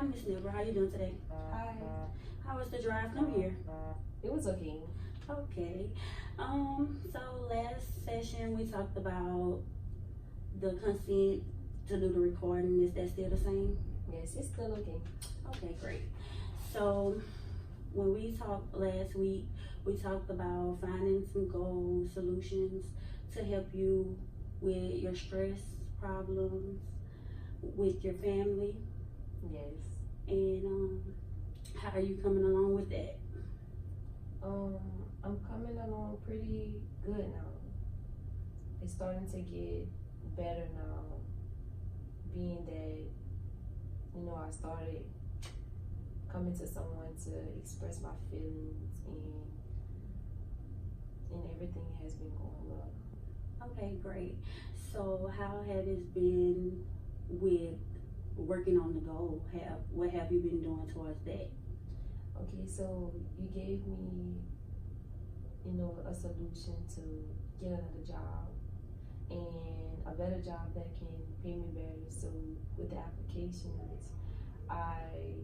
Miss Nibber. How you doing today? Hi. How was the drive from here? It was okay. Okay. So last session we talked about the consent to do the recording. Is that still the same? Yes, it's still okay. Okay, great. So when we talked last week, we talked about finding some goal solutions to help you with your stress problems with your family. Yes. And how are you coming along with that? I'm coming along pretty good now. It's starting to get better now, being that, I started coming to someone to express my feelings and everything has been going well. Okay, great. So how have it been with working on the goal? What have you been doing towards that? Okay, so you gave me, a solution to get another job and a better job that can pay me better. So with the applications, I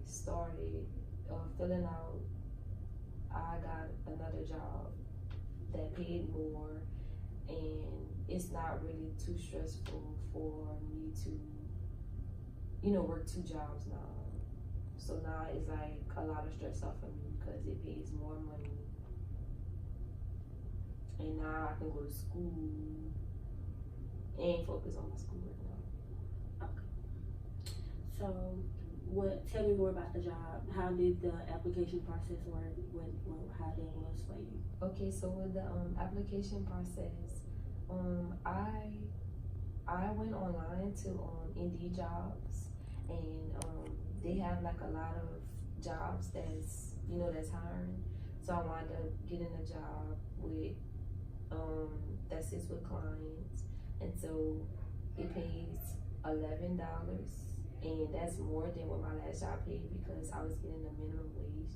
started filling out. I got another job that paid more, and it's not really too stressful for me to, work 2 jobs now. So now it's like a lot of stress off of me because it pays more money. And now I can go to school and focus on my schoolwork now. Okay. So tell me more about the job. How did the application process work? How that was for you? Okay, so with the application process, I went online to Indeed Jobs, and they have like a lot of jobs that's hiring. So I wound up getting a job with that sits with clients, and so it pays $11, and that's more than what my last job paid because I was getting the minimum wage,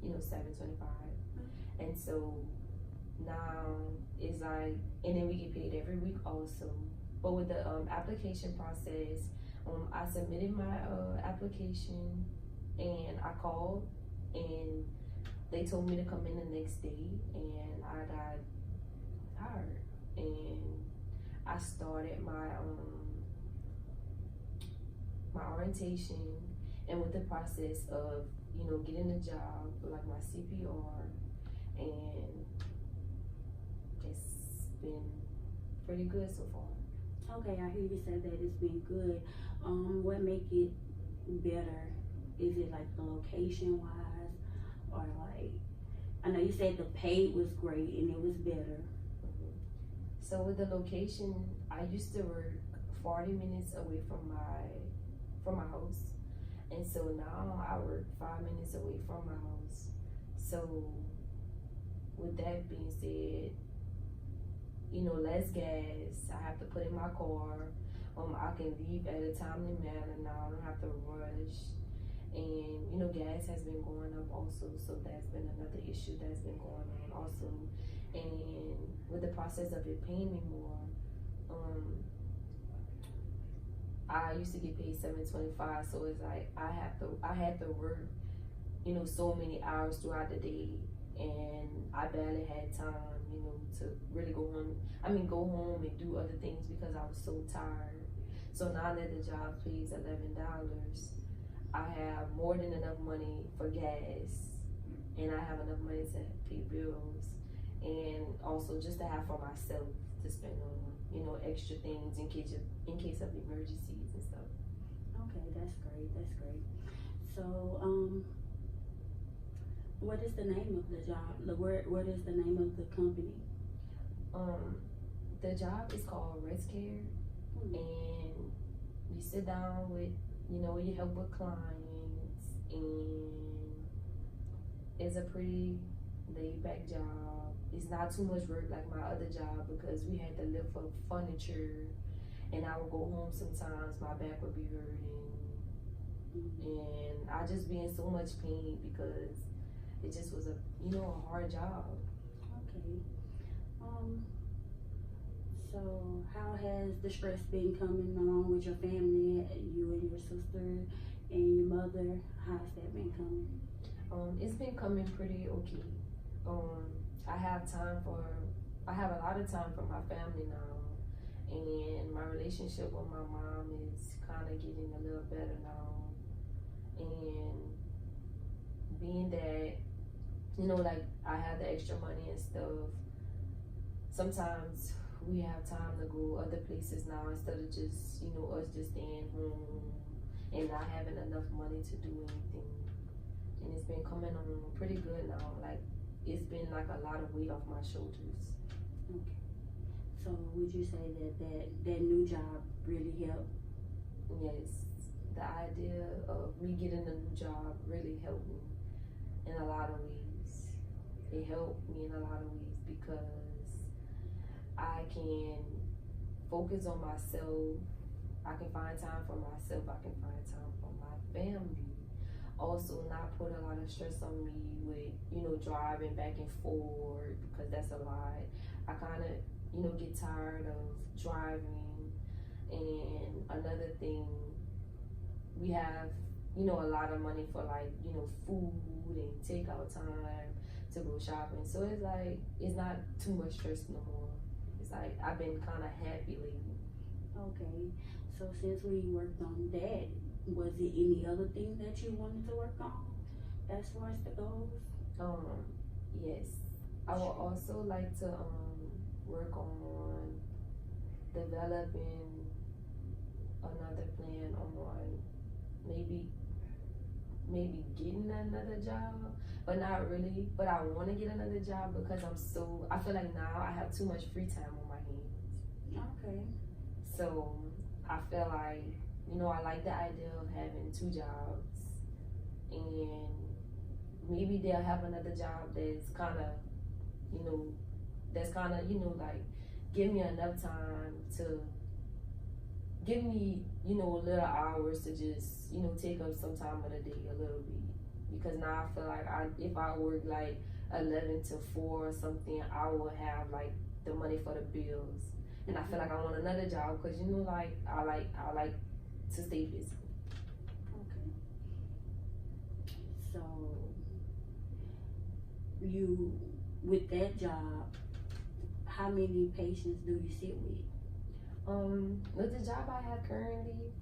$7.25, and so now it's like, and then we get paid every week also. But with the application process, I submitted my application, and I called, and they told me to come in the next day, and I got hired, and I started my orientation, and with the process of getting a job, like my CPR, and it's been pretty good so far. Okay, I hear you say that it's been good. What make it better? Is it like the location wise, or like, I know you said the pay was great and it was better. So with the location, I used to work 40 minutes away from my house, and so now I work 5 minutes away from my house. So with that being said, less gas I have to put in my car. I can leave at a timely manner now. I don't have to rush. And gas has been going up also, so that's been another issue that's been going on also. And with the process of it paying me more, I used to get paid $7.25, so it's like I had to work, so many hours throughout the day, and I barely had time, to really go home and do other things because I was so tired. So now that the job pays $11, I have more than enough money for gas, and I have enough money to pay bills, and also just to have for myself to spend on, extra things in case of emergencies and stuff. Okay, that's great. That's great. So, what is the name of the job? What is the name of the company? The job is called Rest Care, and you sit down with, you help with clients, and it's a pretty laid back job. It's not too much work like my other job because we had to lift up furniture, and I would go home sometimes, my back would be hurting, and I just be in so much pain because it just was a hard job. Okay. So how has the stress been coming along with your family, you and your sister And your mother, how's that been coming? It's been coming pretty okay. I have I have a lot of time for my family now, and my relationship with my mom is kind of getting a little better now. And being that, like I have the extra money and stuff, sometimes we have time to go other places now instead of just, us just staying home and not having enough money to do anything. And it's been coming on pretty good now. Like, it's been like a lot of weight off my shoulders. Okay. So would you say that new job really helped? Yes, the idea of me getting a new job really helped me in a lot of ways. It helped me in a lot of ways because I can focus on myself. I can find time for myself. I can find time for my family. Also, not put a lot of stress on me with, driving back and forth because that's a lot. I kind of, get tired of driving. And another thing, we have, a lot of money for like, food and takeout time to go shopping. So it's like, it's not too much stress no more. It's like, I've been kind of happy lately. Okay. So since we worked on that, was it any other thing that you wanted to work on as far as the goals? Yes. I would also like to work on developing another plan on maybe getting another job, but not really. But I want to get another job because I feel like now I have too much free time on my hands. Okay. So I feel like, I like the idea of having two jobs, and maybe they'll have another job that's kind of, like give me enough time to give me, little hours to just, take up some time of the day a little bit. Because now I feel like if I work like 11 to 4 or something, I will have like the money for the bills. And I feel like I want another job because, like I like to stay busy. Okay. So you, with that job, how many patients do you sit with? With the job I have currently,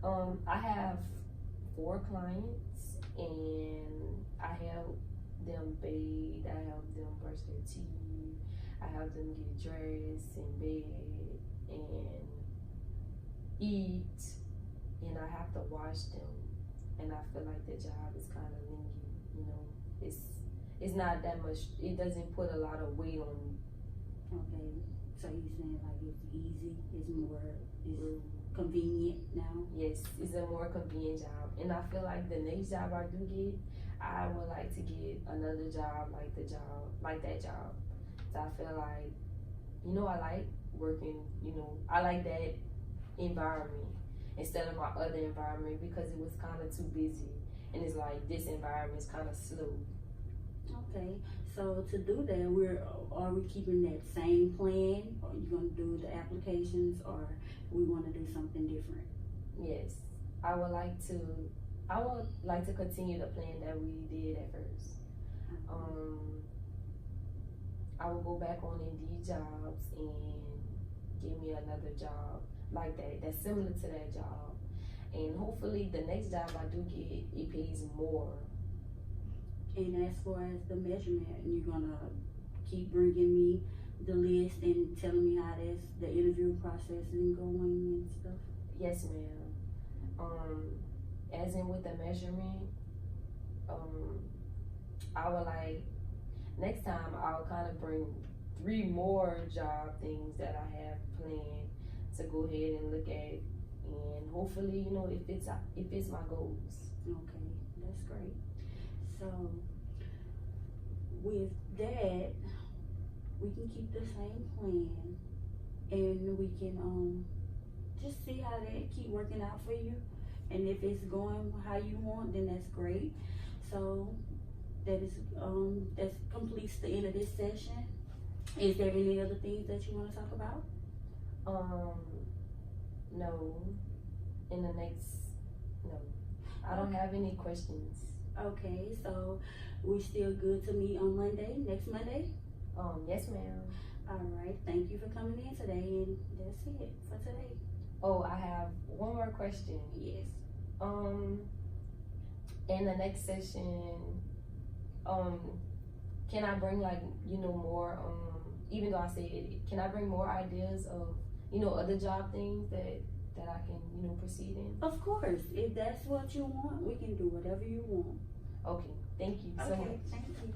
I have 4 clients, and I help them bathe, I help them brush their teeth, I help them get dressed and bed and eat, and I have to wash them. And I feel like the job is kind of lenient, it's not that much, it doesn't put a lot of weight on me. Okay. So you saying like it's easy, it's convenient now? Yes, it's a more convenient job. And I feel like the next job I do get, I would like to get another job like that job. So I feel like, I like working, I like that environment instead of my other environment because it was kind of too busy. And it's like this environment is kind of slow. Okay. So to do that, are we keeping that same plan? Or are you gonna do the applications, or we want to do something different? Yes, I would like to continue the plan that we did at first. I will go back on Indeed Jobs and give me another job like that's similar to that job. And hopefully the next job I do get, it pays more. And as far as the measurement, you're gonna keep bringing me the list and telling me how the interview process is going and stuff? Yes, ma'am. As in with the measurement, I would like, next time I'll kind of bring 3 more job things that I have planned to go ahead and look at, and hopefully, if it's my goals. Okay, that's great. So with that, we can keep the same plan, and we can just see how that keep working out for you. And if it's going how you want, then that's great. So that completes the end of this session. Is there any other things that you want to talk about? No. No. I don't have any questions. Okay, so we still good to meet on Monday, next Monday? Yes, ma'am. All right, thank you for coming in today, and that's it for today. Oh, I have one more question. Yes. In the next session, can I bring more, even though I said it, can I bring more ideas of, other job things that I can, proceed in? Of course, if that's what you want, we can do whatever you want. Okay, thank you so much. Okay, thank you.